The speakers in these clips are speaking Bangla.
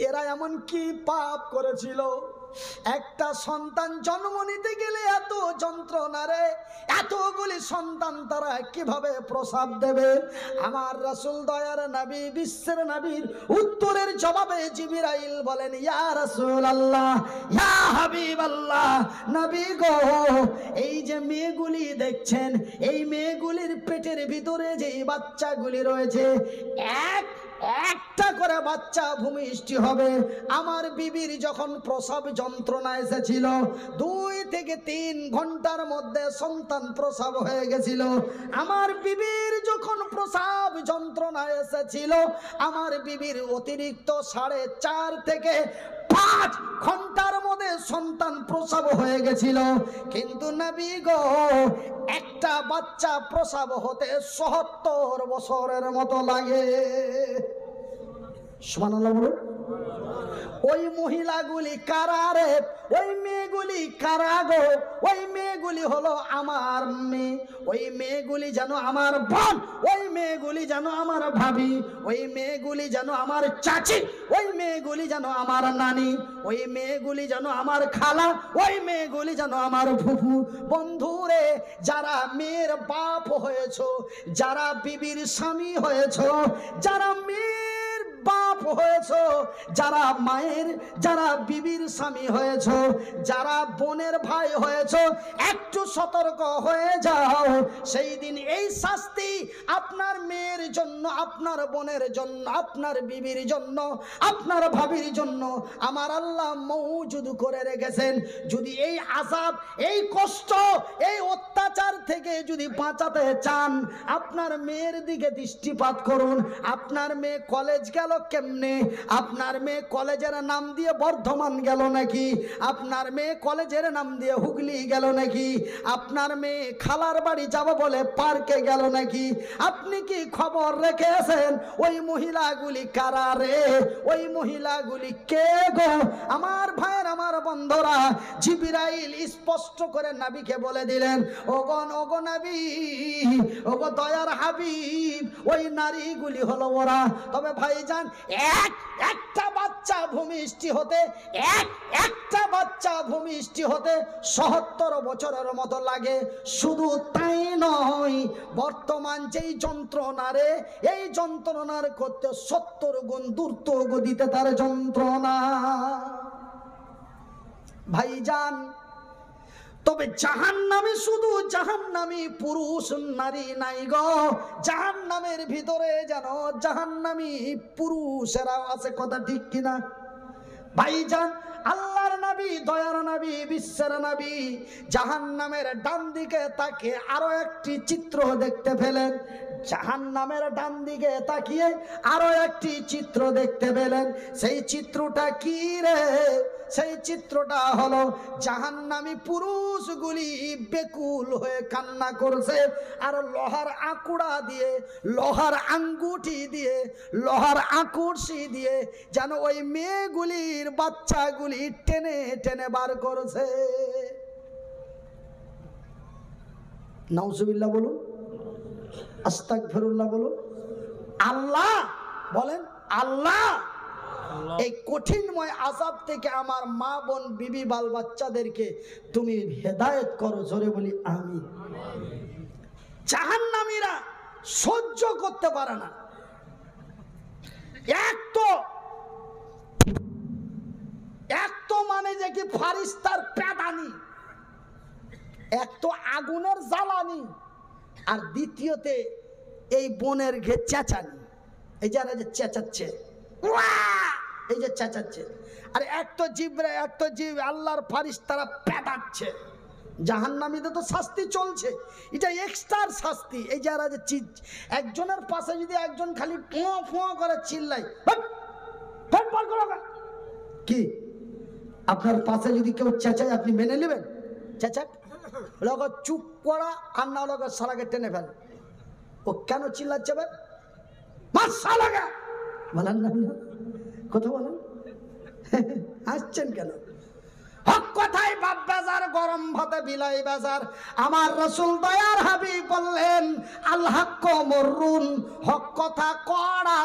এরা এমন কি পাপ করেছিল? একটা সন্তান জন্ম নিতে গেলে এত যন্ত্রণা রে, এতগুলি সন্তান তারা কিভাবে প্রসব দেবে? আমার রাসূল দয়ার নবী, বিশ্বের নবীর উত্তরের জবাবে জিবরাইল বলেন, ইয়া রাসূলুল্লাহ, ইয়া হাবিবাল্লাহ, নবী গো, এই যে মেয়েগুলি দেখছেন, এই মেয়েগুলির পেটের ভিতরে যে বাচ্চাগুলি রয়েছে, একটা করে বাচ্চা ভূমিষ্ঠ হবে। আমার বিবির যখন প্রসব যন্ত্রণা এসেছিল, 2 থেকে 3 ঘন্টার মধ্যে সন্তান প্রসব হয়ে গেছিল। আমার বিবির যখন প্রসব যন্ত্রণা এসেছিল, আমার বিবির অতিরিক্ত 4.5 থেকে 5 ঘন্টার মধ্যে সন্তান প্রসব হয়ে গেছিল। কিন্তু নবী গো, একটা বাচ্চা প্রসব হতে 70 বছরের মতো লাগে। সুবহানাল্লাহ বলুন। ওই মহিলাগুলি কারা রে? ওই মেয়েগুলি কারা গো? ওই মেয়েগুলি হলো আমার মেয়ে। ওই মেয়েগুলি যেন আমার বোন, ওই মেয়েগুলি যেন আমার ভাবি, ওই মেয়েগুলি যেন আমার চাচি, ওই মেয়েগুলি যেন আমার নানি, ওই মেয়েগুলি যেন আমার খালা, ওই মেয়েগুলি যেন আমার ফুফু। বন্ধুরে, যারা মেয়ের বাপ হয়েছো, যারা বিবির স্বামী হয়েছো, যারা মেয়ের বাপ হয়েছো, যারা মায়ের, যারা বিবির স্বামী হয়েছো, যারা বোনের ভাই হয়েছো, একটু সতর্ক হয়ে যাও। সেই দিন এই শাস্তি আপনার মেয়ের জন্য, আপনার বোনের জন্য, আপনার বিবির জন্য, আপনার ভাবির জন্য আমার আল্লাহ মওজুদ করে রেখেছেন। যদি এই আযাব, এই কষ্ট, এই অত্যাচার থেকে যদি বাঁচাতে চান, আপনার মেয়ের দিকে দৃষ্টিপাত করুন। আপনার মেয়ে কলেজ গেল কেমনে? আপনার মেয়ে কলেজের নাম দিয়ে বর্ধমান গেল নাকি? আপনার মেয়ে কলেজের নাম দিয়ে হুগলি গেল নাকি? আপনার মেয়ে খালার বাড়ি যাব বলে পার্কে গেল নাকি? আপনি কি খবর রেখেছেন? ওই মহিলাগুলি কারা রে? ওই মহিলাগুলি কে গো? আমার ভাইয়ের, আমার বন্ধুরা, জিবরাইল স্পষ্ট করে নবীকে বলে দিলেন, ওগো নবী, ওগো দয়ার হাবিব, ওই নারীগুলি হলো ওরা। তবে ভাইজান, একটা বাচ্চা ভূমিষ্ঠ হতে, একটা বাচ্চা ভূমিষ্ঠ হতে 70 বছরের মতো লাগে। শুধু তাই নয়, বর্তমান যেই যন্ত্রণা রে, এই যন্ত্রণার করতে 70 গুণ দ্রুত গতিতে তার যন্ত্রণা। ভাইজান, তবে জাহান্নামে শুধু জাহান্নামী পুরুষ নারী নাই গো, জাহান্নামের ভিতরে যেন জাহান্নামী পুরুষেরা আছে। কথা ঠিক কিনা ভাইজান? আল্লাহর নবী, দয়ার নবী, বিশ্বের নবী জাহান্নামের ডান দিকে তাকিয়ে আরো একটি চিত্র দেখতে পেলেন। জাহান্নামের ডান দিকে তাকিয়ে আরো একটি চিত্র দেখতে পেলেন। সেই চিত্রটা কি রে? সেই চিত্রটা হলো জাহান্নামী পুরুষগুলি বেকুল হয়ে কান্না করছে, আর লোহার আকুড়া দিয়ে, লোহার আঙ্গুঠি দিয়ে, লোহার আকুড়ি দিয়ে যেন ওই মেয়েগুলির বাচ্চাগুলি টেনে টেনে বার করছে। নাউজুবিল্লাহ বলুন, আস্তাগফিরুল্লাহ বলুন। আল্লাহ বলেন, আল্লাহ এই কঠিনময় আযাব থেকে আমার মা বোন বিবি বাল বাচ্চাদেরকে তুমি হেদায়েত করো। জোরে বলি আমিন। জাহান্নামীরা সহ্য করতে পারে না। এক তো মানে যে কি ফারিস্তার পেদানি, এক তো আগুনের জ্বালানি, আর দ্বিতীয়তে এই বনের ঘে চেঁচানি। এই যারা যে চেঁচাচ্ছে, এই যে চেঁচাচ্ছে, আর এক তো জীব আল্লাহর ফারিস্তারা পেদাচ্ছে। জাহান্নামীদের তো শাস্তি চলছে, এটা এক্সট্রা শাস্তি। এই যারা যে একজনের পাশে যদি একজন খালি ফোঁ ফোঁ করে চিল্লাই, কি আপনার পাশে যদি কেউ চেঁচায় আপনি মেনে নেবেন? চেঁচাক, লোক চুপ করা, আর না লোক সালাকে টেনে ফেল। ও কেন চিল্লাচ্ছে? বলেন না, কথা বলেন, হাসছেন কেন? হক কথায় বাপ বাজার, গরম ভাতে বিলাই বাজার। আমার রাসূল দয়ার হাবিব বললেন, আল হক মররুন, হক কথা কড়া,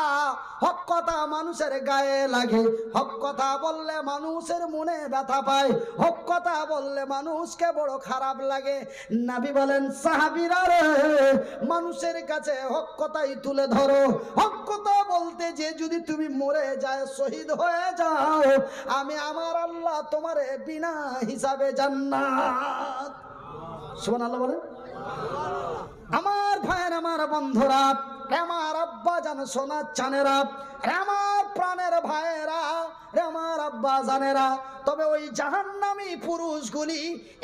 হক কথা মানুষের গায়ে লাগে, হক কথা বললে মানুষের মনে ব্যথা পায়, হক কথা বললে মানুষকে বড় খারাপ লাগে। নবী বলেন, সাহাবীরা রে, মানুষের কাছে হক কথাই তুলে ধরো। হক কথা বলতে যে যদি তুমি মরে যায়, শহীদ হয়ে যাও, আমি আমার আল্লাহ তোমারে বিনা হিসাবে জান্নাত। সুবহানাল্লাহ বলেন। আমার ভাইয়ের, আমার বন্ধুরা, আমার আব্বা জান, সোনার চানেরা, আমার প্রাণের ভাইয়েরা, আমার আব্বা জানেরা, তবে ওই জাহান্নামী পুরুষগুলি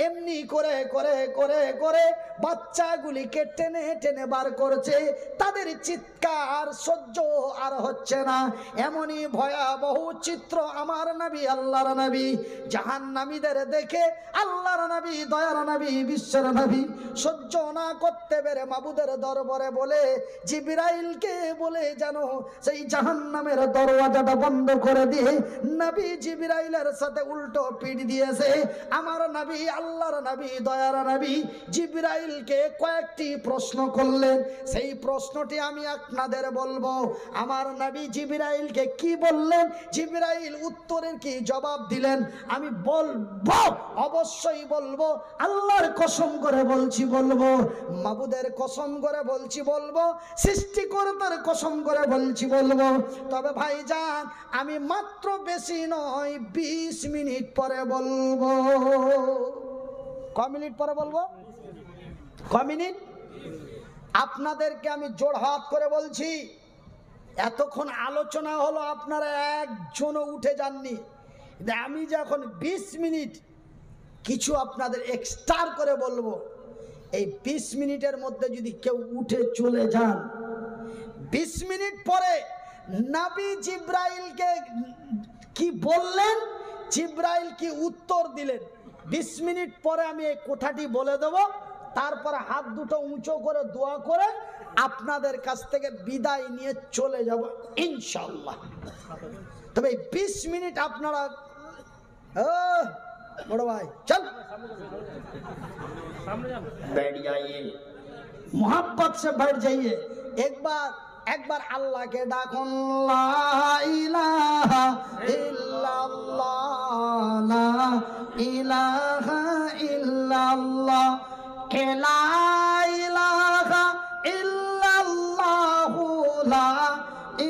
এমনি করে করে করে করে বাচ্চাগুলিকে টেনে টেনে বার করছে। তাদের চিৎকার সহ্য আর হচ্ছে না। এমনই ভয়াবহ চিত্র আমার নবী, আল্লাহর নবী, জাহান্নামীদের দেখে আল্লাহর নবী, দয়ার নবী, বিশ্বের নবী সহ্য না করতে পেরে মাবুদের দরবারে বলে, জিবরাইলকে বলে জানো সেই জাহান্নামের দরওয়াজাটা বন্ধ করে দিয়ে নবী জিবরাইলের সাথে উল্টো পিঠ দিয়েছে। আমার নবী, আল্লাহর নবী, দয়ার নবী জিবরাইলকে কয়েকটি প্রশ্ন করলেন। সেই প্রশ্নটি আমি আপনাদের বলবো। আমার নবী জিবরাইলকে কি বললেন, জিবরাইল উত্তরের কি জবাব দিলেন, আমি বলবো, অবশ্যই বলবো। আল্লাহর কসম করে বলছি বলবো, মাবুদের কসম করে বলছি বলবো, সৃষ্টিকর্তার কসম করে বলছি বলবো। তবে ভাইজান, আমি মাত্র বেশি নয় 20 মিনিট পরে বলবো। ক মিনিট পরে বলবো? ক মিনিট? আপনাদেরকে আমি জোড়হাত করে বলছি, এতক্ষণ আলোচনা হলো, আপনারা একজনও উঠে যাননি। আমি যখন 20 মিনিট কিছু আপনাদের এক্সট্রা করে বলবো, এই 20 মিনিটের মধ্যে যদি কেউ উঠে চলে যান, 20 মিনিট পরে নবী জিবরাইলকে কি বললেন, জিবরাইল কি উত্তর দিলেন, 20 মিনিট পরে আমি এই কথাটি বলে দেব। তারপরে হাত দুটো উঁচু করে দোয়া করে আপনাদের কাছ থেকে বিদায় নিয়ে চলে যাব ইনশাআল্লাহ। তবে 20 মিনিট আপনারা, বড় ভাই চল बैठ जाइए, मोहब्बत से बैठ जाइए। एक बार अल्लाह के डाकुन, ला इलाहा इल्लल्लाह, ला इलाहा इल्लल्लाह, ला इलाहा इल्लल्लाह, ला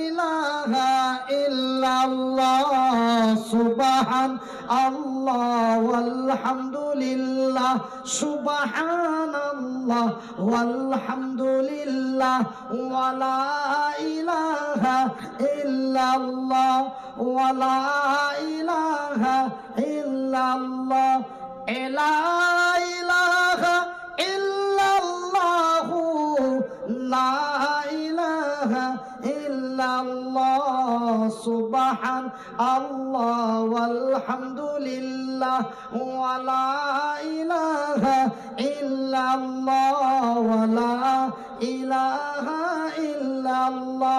इलाहा इल्लल्लाह, सुबहान अल्लाह वल्हम्दुलिल्लाह, सुबहान अल्लाह वल्हम्दुलिल्लाह, वला इलाहा इल्लल्लाह, वला इलाहा इल्लल्लाह, ला इलाहा इल्लल्लाह, ला इलाहा इल्लल्लाह, सुबहान अल्लाह वल्हम्दुलिल्लाह, वला इलाहा इल्लल्लाह, वला इलाहा इल्लल्लाह।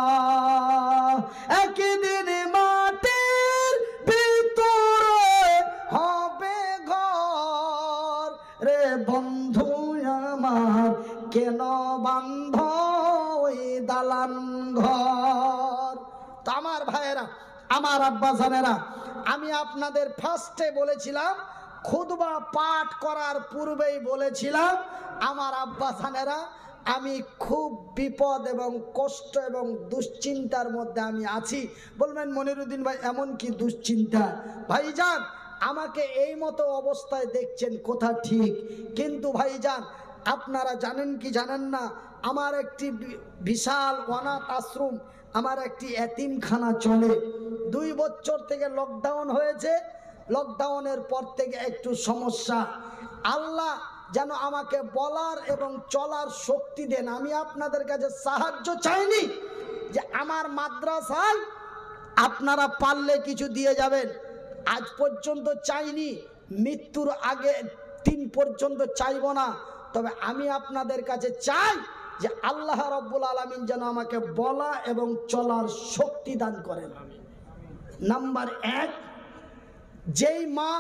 একদিন মাটির ভিতরে হবে ঘর রে বন্ধু আমার, কেন বান্ধ ওই দালান ঘর। তো আমার ভাইয়েরা, আমার আব্বা জানেরা, আমি আপনাদের ফার্স্টে বলেছিলাম, খুতবা পাঠ করার পূর্বেই বলেছিলাম, আমার আব্বা জানেরা, আমি খুব বিপদ এবং কষ্ট এবং দুশ্চিন্তার মধ্যে আমি আছি। বলবেন মনিরুদ্দিন ভাই এমন কি দুশ্চিন্তা? ভাইজান, আমাকে এই মতো অবস্থায় দেখছেন কথা ঠিক, কিন্তু ভাইজান আপনারা জানেন কি জানেন না, আমার একটি বিশাল অনাথ আশ্রম, আমার একটি এতিমখানা চলে। 2 বছর থেকে লকডাউন হয়েছে, লকডাউনের পর থেকে একটু সমস্যা। আল্লাহ যেন আমাকে বলার এবং চলার শক্তি দেন। আমি আপনাদের কাছে সাহায্য চাইনি যে আমার মাদ্রাসায় আপনারা পারলে কিছু দিয়ে যাবেন, আজ পর্যন্ত চাইনি, মৃত্যুর আগে 3 পর্যন্ত চাইব না। তবে আমি আপনাদের কাছে চাই যে আল্লাহ রাব্বুল আলামিন যেন আমাকে বলা এবং চলার শক্তি দান করেন। নাম্বার 1, যেই মা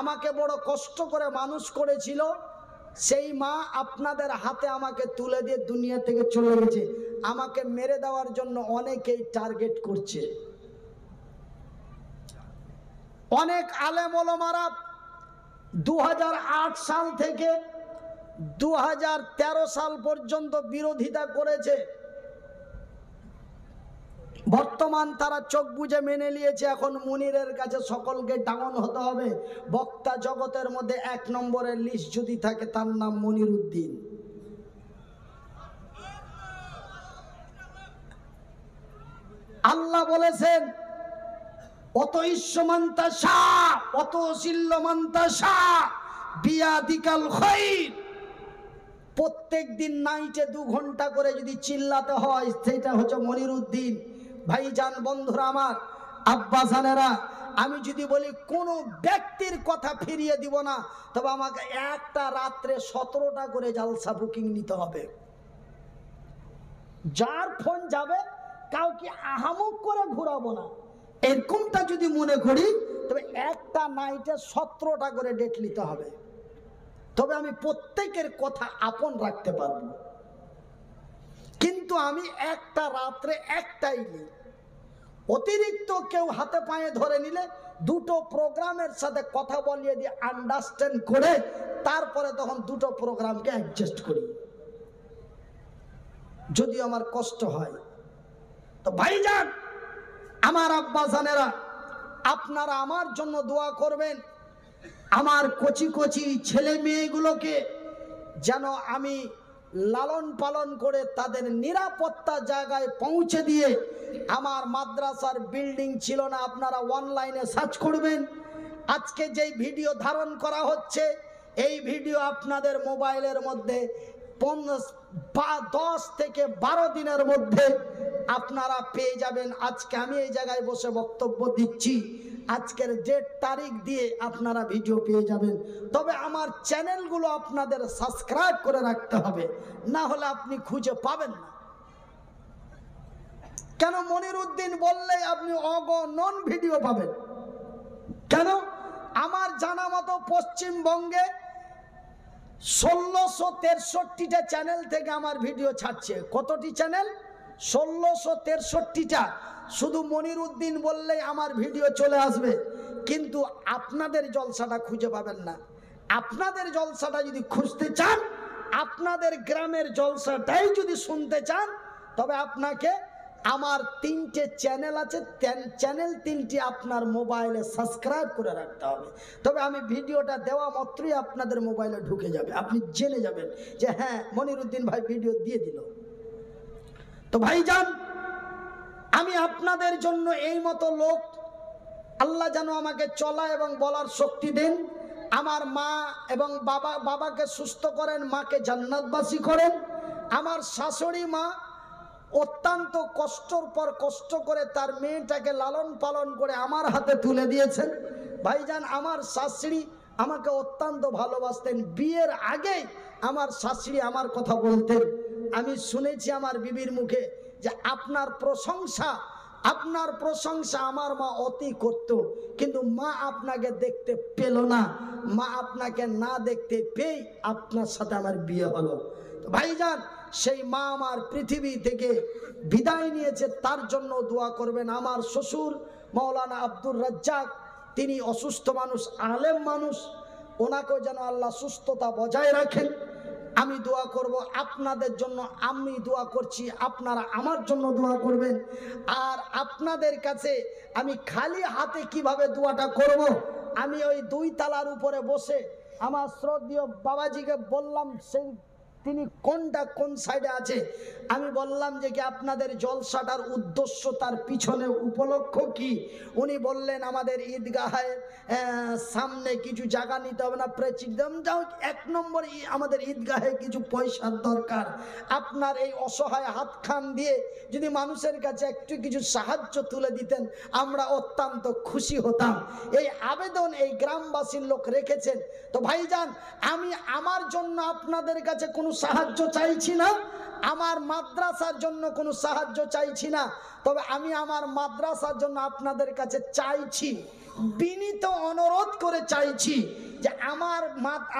আমাকে বড় কষ্ট করে মানুষ করেছিল, সেই মা আপনাদের হাতে আমাকে তুলে দিয়ে দুনিয়া থেকে চলে গেছে। আমাকে মেরে দেওয়ার জন্য অনেকেই টার্গেট করছে। অনেক আলেম ওলামারা 2008 সাল থেকে 2013 সাল পর্যন্ত বিরোধিতা করেছে। বর্তমান তারা চোখ বুজে মেনে নিয়েছে এখন মুনিরের কাছে সকলকে ডাউন হতে হবে। বক্তা জগতের মধ্যে 1 নম্বরের লিস্ট যদি থাকে তার নাম মনির উদ্দিন। আল্লাহ বলেছেন অত ইশ্বমান্তা শাহ অত শিল্যমান্তা শাহ বিয়াদিকাল খাইর। প্রত্যেক দিন নাইটে 2 ঘন্টা করে যদি চিল্লাতে হয় সেটা হচ্ছে মনির উদ্দিন। ভাইজান, বন্ধুরা আমার, আব্বাজানেরা, আমি যদি বলি কোনো ব্যক্তির কথা ফিরিয়ে দিব না, তবে আমাকে একটা রাত্রে 17টা করে জালসা বুকিং নিতে হবে। যার ফোন যাবে কাউকে আহামুক করে ঘুরাবো না, এরকমটা যদি মনে করি তবে একটা নাইটে 17টা করে ডেট নিতে হবে। তবে আমি প্রত্যেকের কথা আপন রাখতে পারবো, কিন্তু আমি একটা রাত্রে একটাই নিই। অতিরিক্ত কেউ হাতে পায়ে ধরে নিলে 2টো প্রোগ্রামের সাথে কথা বলিয়ে দিয়ে আন্ডারস্ট্যান্ড করে তারপরে তখন 2টো প্রোগ্রামকে অ্যাডজাস্ট করি, যদি আমার কষ্ট হয়। তো ভাইজান, আমার আব্বাজানেরা, আপনারা আমার জন্য দোয়া করবেন। আমার কচি কচি ছেলে মেয়েগুলোকে যেন আমি লালন পালন করে তাদের নিরাপত্তা জায়গায় পৌঁছে দিয়ে, আমার মাদ্রাসার বিল্ডিং ছিল না, আপনারা অনলাইনে সার্চ করবেন। আজকে যেই ভিডিও ধারণ করা হচ্ছে এই ভিডিও আপনাদের মোবাইলের মধ্যে 10 থেকে 12 দিনের মধ্যে আপনারা পেয়ে যাবেন। আজকে আমি এই জায়গায় বসে বক্তব্য দিচ্ছি, আজকের ডেট তারিখ দিয়ে আপনারা ভিডিও পেয়ে যাবেন। তবে আমার চ্যানেলগুলো আপনাদের সাবস্ক্রাইব করে রাখতে হবে, না হলে আপনি খুঁজে পাবেন না। কেন মনির উদ্দিন বললেই আপনি অগণন ভিডিও পাবেন? কেন? আমার জানা মতো পশ্চিমবঙ্গে 1663টা চ্যানেল থেকে আমার ভিডিও ছাড়ছে। কতটি চ্যানেল? 1663টা। শুধু মনির উদ্দিন বললেই আমার ভিডিও চলে আসবে, কিন্তু আপনাদের জলসাটা খুঁজে পাবেন না। আপনাদের জলসাটা যদি খুঁজতে চান, আপনাদের গ্রামের জলসাটাই যদি শুনতে চান, তবে আপনাকে আমার 3টে চ্যানেল আছে, চ্যানেল 3টি আপনার মোবাইলে সাবস্ক্রাইব করে রাখতে হবে। তবে আমি ভিডিওটা দেওয়া মাত্রই আপনাদের মোবাইলে ঢুকে যাবে, আপনি জেনে যাবেন যে হ্যাঁ মনির উদ্দিন ভাই ভিডিও দিয়ে দিল। তো ভাইজান, আমি আপনাদের জন্য এই মতো লোক আল্লাহ যেন আমাকে চলা এবং বলার শক্তি দেন। আমার মা এবং বাবাকে সুস্থ করেন, মাকে জান্নাতবাসী করেন। আমার শাশুড়ি মা অত্যন্ত কষ্টর পর কষ্ট করে তার মেয়েটাকে লালন পালন করে আমার হাতে তুলে দিয়েছেন। ভাইজান, আমার শাশুড়ি আমাকে অত্যন্ত ভালোবাসতেন। বিয়ের আগেই আমার শাশুড়ি আমার কথা বলতেন। আমি শুনেছি আমার বিবির মুখে যে আপনার প্রশংসা আমার মা অতি করত, কিন্তু মা আপনাকে দেখতে পেল না। মা আপনাকে না দেখতে পেয়ে আপনার সাথে আমার বিয়ে হলো। ভাইজান, সেই মা আমার পৃথিবী থেকে বিদায় নিয়েছে, তার জন্য দোয়া করবেন। আমার শ্বশুর মাওলানা আব্দুর রাজ্জাক, তিনি অসুস্থ মানুষ, আলেম মানুষ, ওনাকেও যেন আল্লাহ সুস্থতা বজায় রাখেন। আমি দোয়া করব আপনাদের জন্য, আমি দোয়া করছি, আপনারা আমার জন্য দোয়া করবেন। আর আপনাদের কাছে আমি খালি হাতে কিভাবে দোয়াটা করব, আমি ওই 2 তালার উপরে বসে আমার শ্রদ্ধেয় বাবাজিকে বললাম, সেই তিনি কোন সাইডে আছে, আমি বললাম যে কি আপনাদের জলসাটার উদ্দেশ্য, তার পিছনে উপলক্ষ কি? উনি বললেন আমাদের ঈদগাহের সামনে কিছু জায়গা নিতে হবে না, প্রেসিডেন্ট যাও 1 নম্বর আমাদের ঈদগাহে কিছু পয়সার দরকার। আপনার এই অসহায় হাতখান দিয়ে যদি মানুষের কাছে একটু কিছু সাহায্য তুলে দিতেন, আমরা অত্যন্ত খুশি হতাম। এই আবেদন এই গ্রামবাসীর লোক রেখেছেন। তো ভাইজান, আমি আমার জন্য আপনাদের কাছে কোনো সাহায্য চাইছি না, আমার মাদ্রাসার জন্য কোনো সাহায্য চাইছি না, তবে আমি আমার মাদ্রাসার জন্য আপনাদের কাছে চাইছি, বিনীত অনুরোধ করে চাইছি যে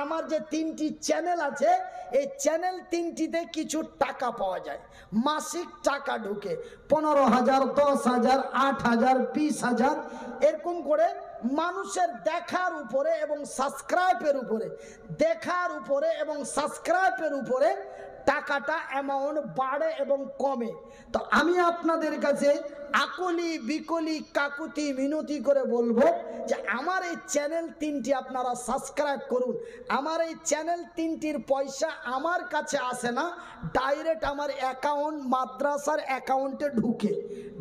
আমার যে 3টি চ্যানেল আছে, এই চ্যানেল 3টিতে কিছু টাকা পাওয়া যায়, মাসিক টাকা ঢুকে 15,000, 10,000, 8,000, 20,000 এরকম করে মানুষের দেখার উপরে এবং সাবস্ক্রাইবের উপরে টাকাটা অ্যামাউন্ট বাড়ে এবং কমে। তো আমি আপনাদের কাছে আকলি বিকলি কাকুতি মিনতি করে বলবো যে আমার এই চ্যানেল 3টি আপনারা সাবস্ক্রাইব করুন। আমার এই চ্যানেল 3টির পয়সা আমার কাছে আসে না, ডাইরেক্ট আমার অ্যাকাউন্ট, মাদ্রাসার অ্যাকাউন্টে ঢুকে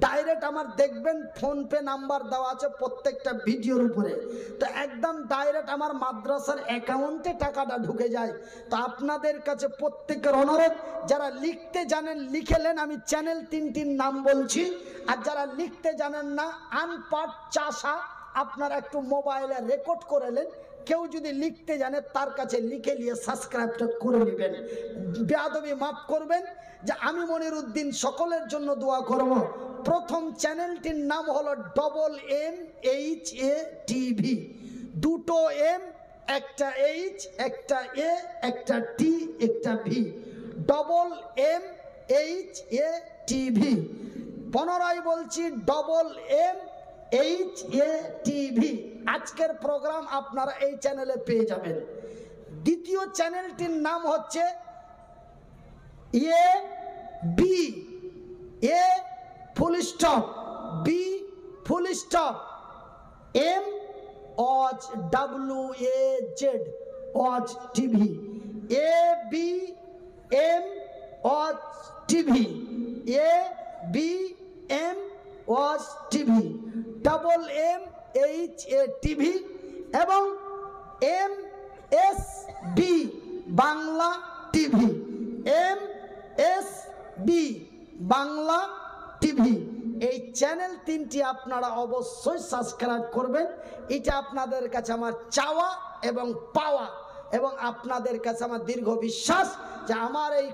ডাইরেক্ট আমার দেখবেন ফোনপে নাম্বার দেওয়া আছে প্রত্যেকটা ভিডিওর উপরে, তো একদম ডাইরেক্ট আমার মাদ্রাসার অ্যাকাউন্টে টাকাটা ঢুকে যায়। তো আপনাদের কাছে প্রত্যেকের অনুরোধ, যারা লিখতে জানেন লিখেলেন, আমি চ্যানেল 3টির নাম বলছি, আর যারা লিখতে জানেন না, আনপাঠ চাষা, আপনারা একটু মোবাইলে রেকর্ড করেলেন, কেউ যদি লিখতে জানে তার কাছে লিখে নিয়ে সাবস্ক্রাইবটা করে নেবেন। বেয়াদবি মাফ করবেন যে আমি মনিরুদ্দিন সকলের জন্য দোয়া করব। প্রথম চ্যানেলটির নাম হলো MMHA TV, 2টো M, একটা H, একটা A, একটা T, একটা V, MMHA TV। পুনরায় বলছি, MMHA TV। আজকের প্রোগ্রাম আপনারা এই চ্যানেলে পেয়ে যাবেন। দ্বিতীয় চ্যানেলটির নাম হচ্ছে AB, A full stop, B full stop, M OZ, OZ TV, ABM OZ TV, ABM OZ TV, MMHA TV এবং MSB Bangla TV, MSB Bangla TV। এই চ্যানেল 3টি আপনারা অবশ্যই সাবস্ক্রাইব করবেন। এটা আপনাদের কাছে আমার চাওয়া এবং পাওয়া, এবং আপনাদের কাছে আমার দীর্ঘ বিশ্বাস যে আমার এই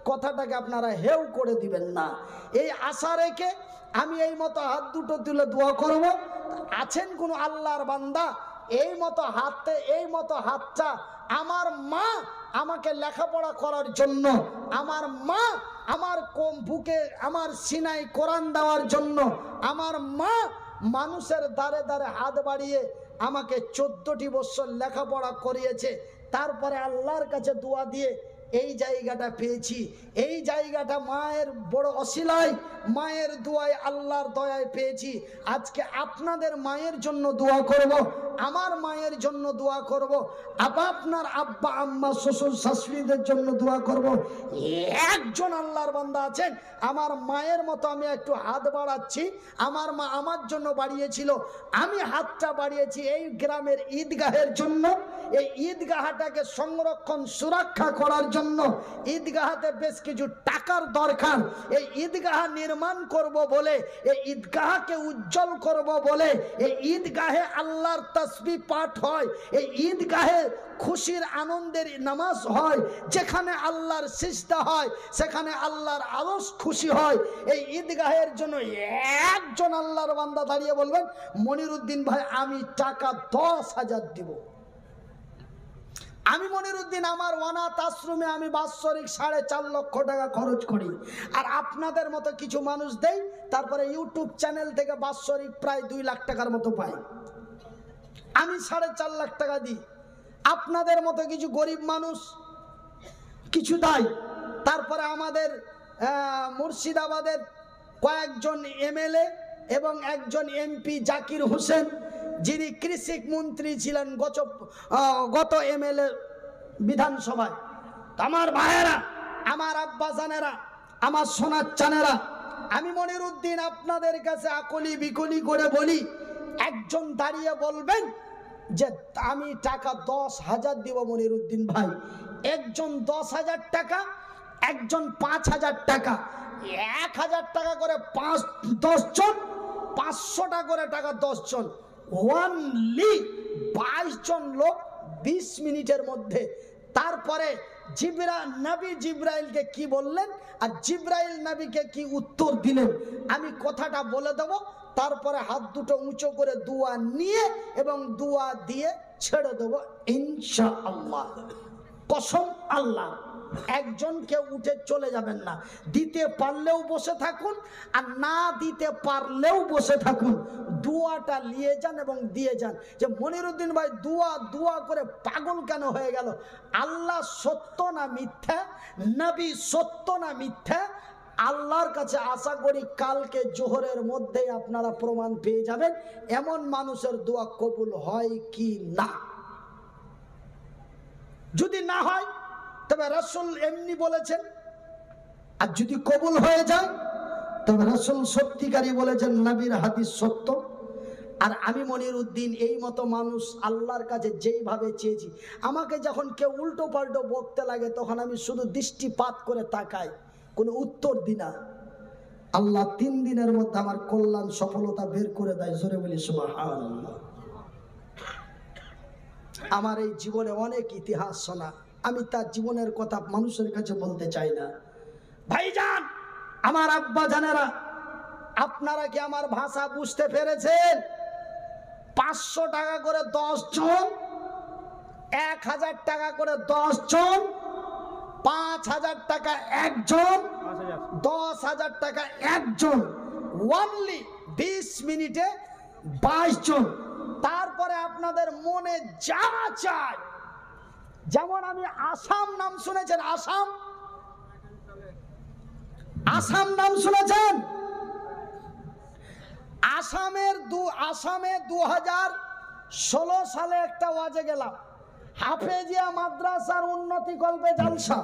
কথাটাকে আপনারা হেউ করে দিবেন না। এই আশা রেখে আমি এই মতো হাত দুটো তুলে দোয়া করব। আছেন কোন আল্লাহর বান্দা এই মতো হাতটা, আমার মা আমাকে লেখাপড়া করার জন্য, আমার মা আমার বুকে আমার সিনাই কোরআন দেওয়ার জন্য, আমার মা মানুষের দ্বারে দ্বারে হাত বাড়িয়ে আমাকে 14টি বছর লেখাপড়া করিয়েছে, তারপরে আল্লাহর কাছে দোয়া দিয়ে এই জায়গাটা পেয়েছি। এই জায়গাটা মায়ের বড় অশিলায়, মায়ের দোয়ায়, আল্লাহর দয়ায় পেয়েছি। আজকে আপনাদের মায়ের জন্য দোয়া করব, আমার মায়ের জন্য দোয়া করব, আপনার আব্বা আম্মা শ্বশুর শাশুড়িদের জন্য দোয়া করব। একজন আল্লাহর বান্দা আছেন, আমার মায়ের মতো আমি একটু হাত বাড়াচ্ছি, আমার মা আমার জন্য বাড়িয়েছিল, আমি হাতটা বাড়িয়েছি এই গ্রামের ঈদগাহের জন্য। এই ঈদগাহটাকে সংরক্ষণ সুরক্ষা করার জন্য ঈদগাহতে বেশ কিছু টাকার দরকার। এই ঈদগাহ নির্মাণ করব বলে, এই ঈদগাহকে উজ্জ্বল করব বলে, এই ঈদগাহে আল্লাহর তাসবিহ পাঠ হয়, এই ঈদগাহে খুশির আনন্দের নামাজ হয়, যেখানে আল্লাহর সিজদা হয় সেখানে আল্লাহর আরশ খুশি হয়। এই ঈদগাহের জন্য একজন আল্লাহর বান্দা দাঁড়িয়ে বলবেন, মনিরুদ্দিন ভাই আমি টাকা 10,000 দিব। আমি মনিরুদ্দিন আমার অনাথ আশ্রমে আমি বাৎসরিক 4.5 লক্ষ টাকা খরচ করি, আর আপনাদের মতো কিছু মানুষ দেই, তারপরে ইউটিউব চ্যানেল থেকে বাৎসরিক প্রায় 2 লাখ টাকার মতো পাই। আমি 4.5 লাখ টাকা দিই, আপনাদের মতো কিছু গরিব মানুষ কিছু দেয়। তারপরে আমাদের মুর্শিদাবাদের কয়েকজন MLA এবং একজন MP জাকির হোসেন, যিনি কৃষি মন্ত্রী ছিলেন গত MLA বিধানসভায়। আমার ভাইয়েরা, আমার আব্বাজানেরা, আমার সোনার চানেরা, আমি মনিরুদ্দিন আপনাদের কাছে আকলি বিকলি করে বলি, একজন দাঁড়িয়ে বলবেন যে আমি টাকা 10,000 দিব মনিরুদ্দিন ভাই। একজন 10,000 টাকা, একজন 5,000 টাকা, 1,000 টাকা করে 10 জন, 500 টাকা করে টাকা 10 জন, অনলি 22 জন লোক 20 মিনিটের মধ্যে। তারপরে নবী জিব্রাইলকে কি বললেন আর জিব্রাইল নবীকে কি উত্তর দিলেন আমি কথাটা বলে দেব, তারপরে হাত দুটো উঁচু করে দোয়া নিয়ে এবং দোয়া দিয়ে ছেড়ে দেবো ইনশাআল্লাহ। কসম আল্লাহ, একজন কেউ উঠে চলে যাবেন না। দিতে পারলেও বসে থাকুন আর না দিতে পারলেও বসে থাকুন, দোয়াটা নিয়ে যান এবং দিয়ে যান। যে মনিরুদ্দিন ভাই দোয়া করে পাগল কেন হয়ে গেল? আল্লাহ সত্য না মিথ্যা, নবী সত্য না মিথ্যা, আল্লাহর কাছে আশা করি কালকে জোহরের মধ্যেই আপনারা প্রমাণ পেয়ে যাবেন এমন মানুষের দোয়া কবুল হয় কি না। যদি না হয় তবে রাসূল এমনি বলেছেন, আর যদি কবুল হয়ে যায় তবে রাসূল সত্যিকারই বলেছেন, নবীর হাদিস সত্য। আর আমি মনিরুদ্দিন এই মতো মানুষ আল্লাহর কাছে যেইভাবে চেয়েছি, আমাকে যখন কেউ উল্টো পাল্টো বকতে লাগে তখন আমি শুধু দৃষ্টিপাত করে তাকাই, কোনো উত্তর দিই না। আল্লাহ 3 দিনের মধ্যে আমার কল্যাণ সফলতা বের করে দেয়। জোরে বলি সুবহানাল্লাহ। আমার এই জীবনে অনেক ইতিহাস শোনা, আমি তার জীবনের কথা মানুষের কাছে বলতে চাই না। ভাইজান, আমার আব্বা জানেরা, আপনারা কি আমার ভাষা বুঝতে পেরেছেন? 500 টাকা করে 10 জন, 1000 টাকা করে 10 জন, 5000 টাকা একজন, 10,000 টাকা একজন, অনলি 20 মিনিটে 22 জন। তারপরে আপনাদের মনে যা চায়, যেমন আমি আসাম নাম শুনেছেন, আসাম নাম শুনেছেন? আসামে 2016 সালে একটা ওয়াজে গেলাম, হাফেজিয়া মাদ্রাসার উন্নতি কল্পে জালসা।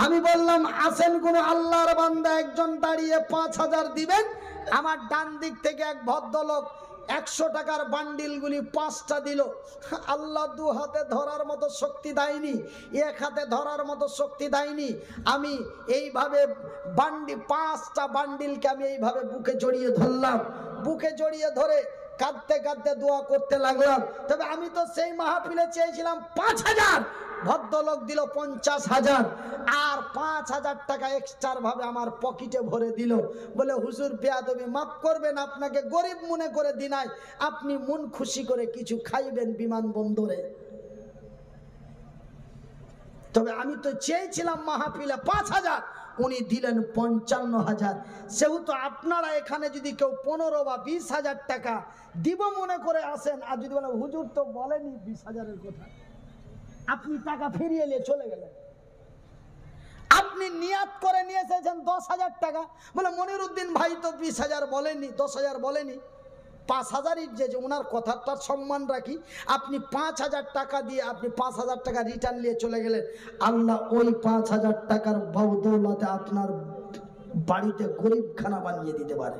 আমি বললাম আসেন কোন আল্লাহর বান্দা একজন দাঁড়িয়ে 5000 দিবেন। আমার ডান দিক থেকে এক ভদ্রলোক 100 টাকার বান্ডিলগুলি 5টা দিল। আল্লাহ 2 হাতে ধরার মতো শক্তি দেয়নি, 1 হাতে ধরার মতো শক্তি দেয়নি। আমি এইভাবে 5টা বান্ডিলকে আমি এইভাবে বুকে জড়িয়ে ধরলাম, বুকে জড়িয়ে ধরে কাঁদতে কাঁদতে দোয়া করতে লাগলাম। তবে আমি তো সেই মাহফিলে চেয়েছিলাম 5000, ভদ্রলোক দিল 50,000 আর 5000 টাকা এক্সট্রা ভাবে আমার পকেটে ভরে দিল। বলে হুজুর বেয়াদবি মাফ করবেন, আপনাকে গরিব মনে করে দিনাই, আপনি মন খুশি করে কিছু খাইবেন বিমানবন্দরে। তবে আমি তো চেয়েছিলাম মাহফিলে 5000, উনি দিলেন 55,000। সেহেতু আপনারা এখানে যদি কেউ 15 বা 20,000 টাকা দিব মনে করে আসেন, আর যদি বলেন হুজুর তো বলেনি 20,000-এর কথা, আপনি টাকা ফিরিয়ে নিয়ে চলে গেলেন। আপনি নিয়াত করে নিয়ে এসেছেন 10,000 টাকা, বলে মনিরুদ্দিন ভাই তো 20,000 বলেনি, 10,000 বলেনি, 5,000-ই যে ওনার কথাটার সম্মান রাখি। আপনি 5,000 টাকা দিয়ে আপনি 5,000 টাকা রিটার্ন নিয়ে চলে গেলেন। আল্লাহ ওই 5,000 টাকার বদৌলতে আপনার বাড়িতে গরিবখানা বানিয়ে দিতে পারে।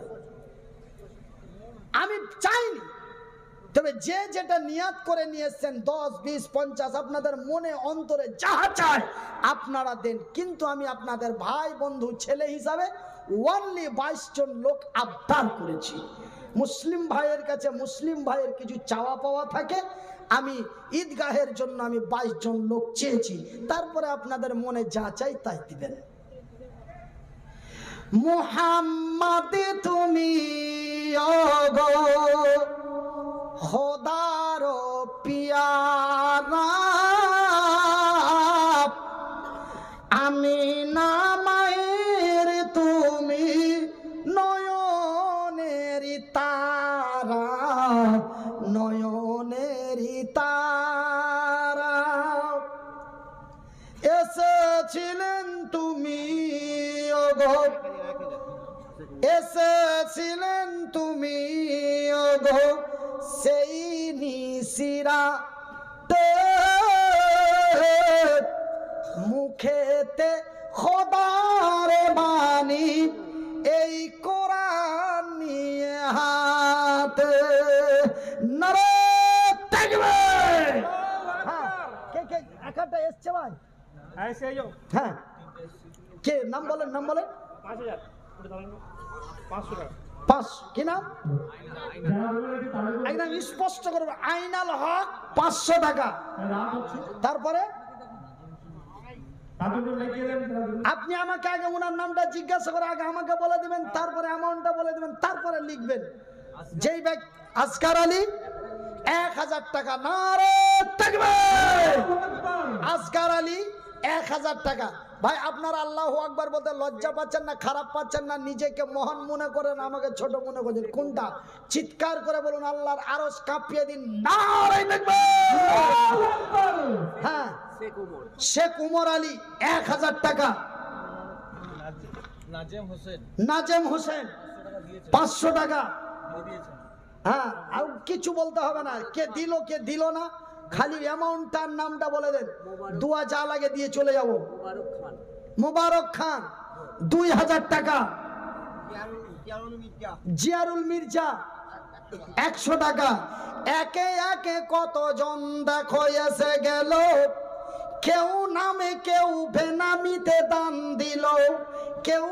আমি চাইনি, তবে যে যেটা নিয়াত করে নিয়ে এসছেন 10, 20, 50 আপনাদের মনে অন্তরে যাহা চায় আপনারা দেন। কিন্তু আমি আপনাদের ভাই বন্ধু ছেলে হিসাবে অনলি 22 জন লোক আবদার করেছি। মুসলিম ভাইয়ের কাছে মুসলিম ভাইয়ের কিছু চাওয়া পাওয়া থাকে, আমি ঈদগাহের জন্য আমি 22 জন লোক চেয়েছি। তারপরে আপনাদের মনে যা চাই তাই দিবেন। মুহাম্মদ তুমি ওগো খোদার পিয়ারা, আমিনা মায়ের তুমি নয়নের তারা, নয়নের তারা, এসেছিলেন তুমি ওগো, এসেছিলেন তুমি ওগো সেই নিশিরাতে, মুখেতে খোদার বাণী এই কোরআন নিয়ে হাতে। নারে তাকবীর! হ্যাঁ, কে কে একটা এসছে ভাই? হ্যাঁ, কে নাম বলেন, নাম বলেন। 5 কি নাম? একদম স্পষ্ট করবে। আইনাল হক 500 টাকা। তারপরে আপনি আমাকে আগে ওনার নামটা জিজ্ঞাসা করে আগে আমাকে বলে দিবেন, তারপরে অ্যামাউন্টটা বলে দিবেন, তারপরে লিখবেন। যেই ব্যক্তি আসগার আলী 1000 টাকা, নারে তাকবীর। আসগার আলী 1000 টাকা। ভাই আপনারা আল্লাহু আকবার বলতে লজ্জা পাচ্ছেন না, খারাপ পাচ্ছেন না, নিজেকে মহান মনে করেন, আমাকে ছোট মনে করছেন? কোনটা? চিৎকার করে বলুন, আল্লাহর আরশ কাঁপিয়ে দিন, নারে তাকবীর। হ্যাঁ, শেখ উমর আলী 1000 টাকা। নাজেম হোসেন 500 টাকা। হ্যাঁ, আর কিছু বলতে হবে না, কে দিল কে দিল না, খালি অ্যামাউন্টটার নামটা বলে দেন, দোয়া যা লাগে দিয়ে চলে যাব। মোবারক খান 2000 টাকা। জিয়ারুল মির্জা 100 টাকা। একে একে কতজন দেখো এসে গেল, কেউ নামে কেউ বেনামিতে দান দিল, কেউ